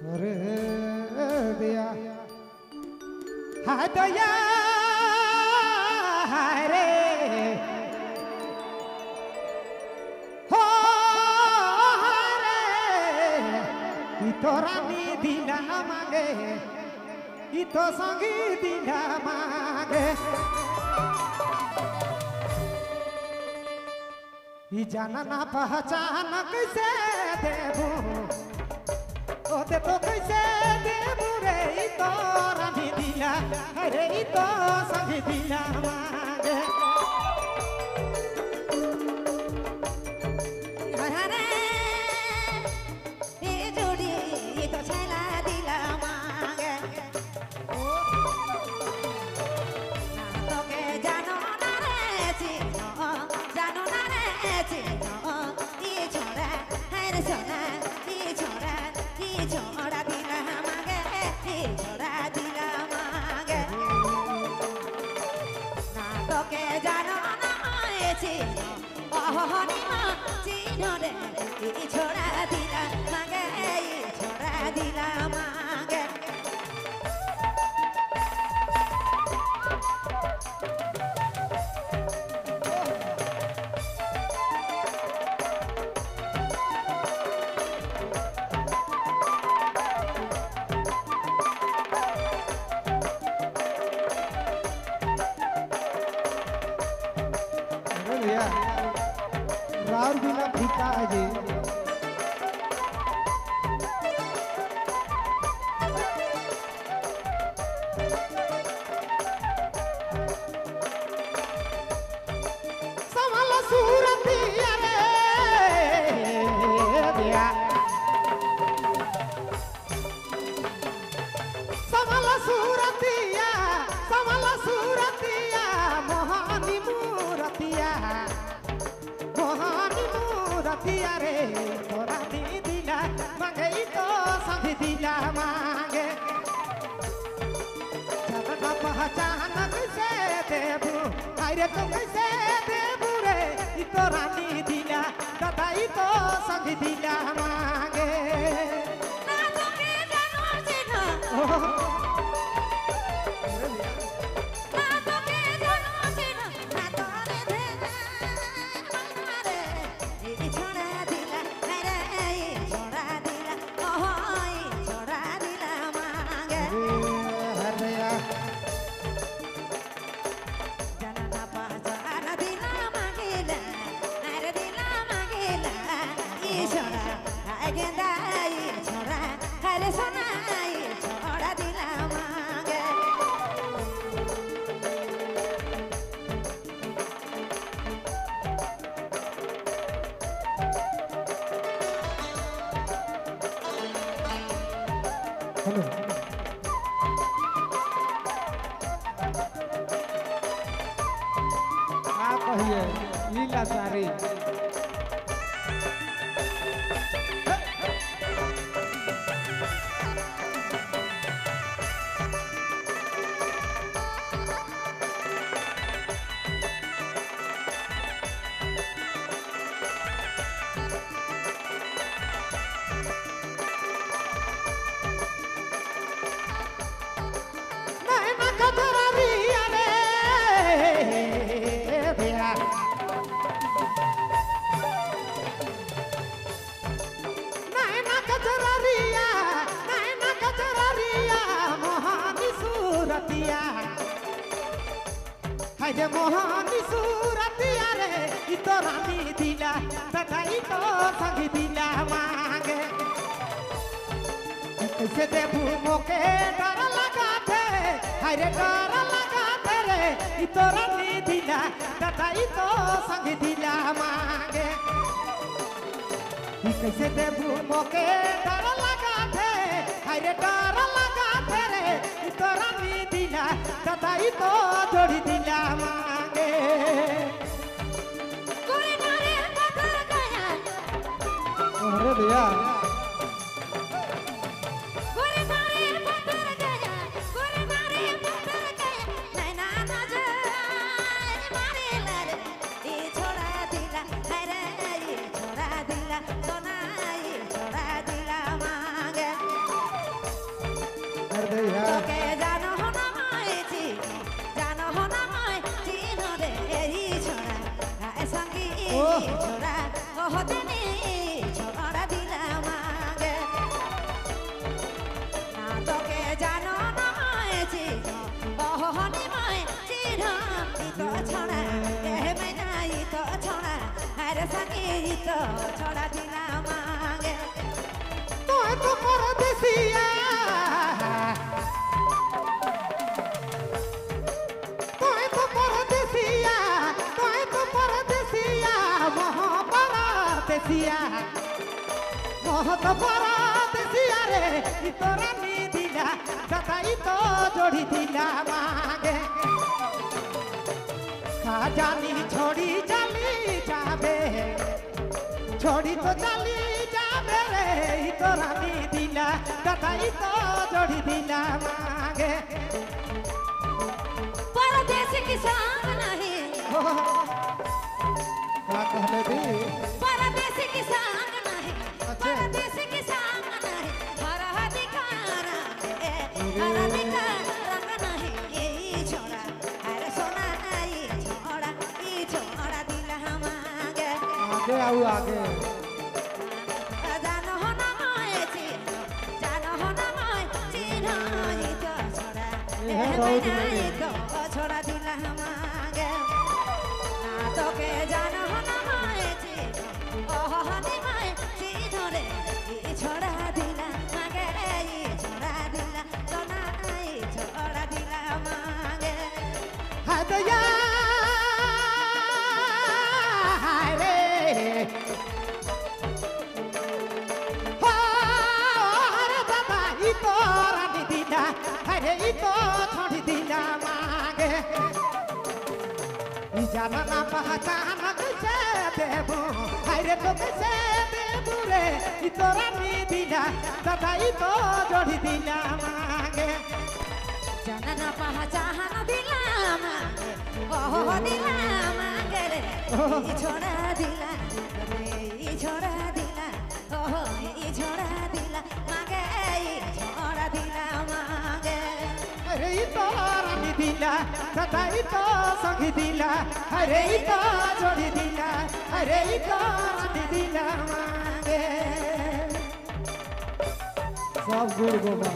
अरे दिया हाय दया हाय रे हो रे इतो रानी दिला मागे इतो संगी दिला मागे ई जाना ना पहचान कैसे देबू ओ दे तो कैसे देबू रे ई तो रानी दिला अरे ई तो संगी दिला मागे हरे ये जोड़ी ये तो छैला दिला मागे ना तो के जानो ना रे चिनो जानो ना रे चिनो ये छोरा है रे सोना ये छोरा दिला मागे ये छोरा दिला मागे ना तो के जानो ना ये चिनो ओह निमा चिनो रे ये छोरा दिला मागे ये छोरा दिला मागे अरे भैया राउर बिना फीका है जी संभाल सूरतिया रे दिया संभाल सूरतिया मोहनी मूरतिया रे तोरा दी दिला मांगे तो संग दिला मांगे जाना पहचान कैसे देबू अरे तो कैसे देबू रे ई तो रानी दिला दादा ई तो संग दिला मांगे ना तो के जानो चिनो ना तो के जानो चिनो ना तो रे रे ये छोरा दिला रे ये छोरा दिला ओह ये छोरा दिला मांगे अरे जाना ना पहचान दिला मांगेला अरे दिला मांगेला ये छोरा हाय गेंदा ये छोरा हरे सोना ये छोरा दिला मांगे हेलो क्या कहिए लीला सारी नैना कतरा रिया रे भैया नैना कतरा रिया मोहनी सूरतिया हाय रे मोहनी सूरतिया रे ई तो रानी दिला दादा ई तो संग दिला मांगे कैसे देबू मोके डर लगाते हाय रे डर लगाते रे ई तो रानी दिला दादा ई तो संग दिला मांगे ई कैसे देबू मोके डर लगाते हाय रे डर लगाते रे ई तो रानी दिला दादा ई तो जोड़ी दिला मांगे कोई नारे पत्थर गया अरे भैया कोई नारे पत्थर गया नैना नजर मारे लरे ये छोरा दिला अरे ये छोरा दिला सोना ये छोरा दिला मांगे अरे संगीत छोड़ा दिला मांगे तो परदेसिया तो परदेसिया मोह तो परदेसिया रे इ तो रानी दिला दादा इ तो जोड़ी दिला मांगे जानी छोड़ी चली जाबे छोड़ी तो चली जाबे रे इ तो रानी दिला दादा इ तो जोड़ी दिला मांगे परदेश की संग नहीं क्या कहले दी परदेश की संग नहीं परदेश की संग नहीं हर अधिकार हर अधिकार रंग नहीं ये छोड़ा अरे सोना ये छोड़ा दिल हमारे आगे आओ आगे जानो हो ना मैं जानो हो ना मैं चिन्ह ये तो छोड़ा दिल हमारे ना तो के जानो हो ना मैं ओह हनी मैं चिन्ह रे ये छोड़ा दिल मांगे ये छोड़ा दिल सोना ये छोड़ा दिल मांगे हाय दया हाय रे हो रे दादा इ तो रानी दिला हाय रे इ तो छोड़ी दिला मांगे इ जाना ना पहचान कैसे देबू हाय रे तो कैसे देबू रे इ तो रानी दिला दादा इ तो जोड़ी दिला मांगे जाना ना पहचान दिला मांगे ओह दिला मांगे रे ये छोड़ा दिला ये छोड़ा दिला ओह ये छोड़ा दिला मांगे ये छोड़ा दिला मांगे अरे इ तो रानी दिला दादा इ तो संगी दिला अरे इ तो जोड़ी दिला अरे इ तो रानी दिला मांगे सब गुड़ गोबर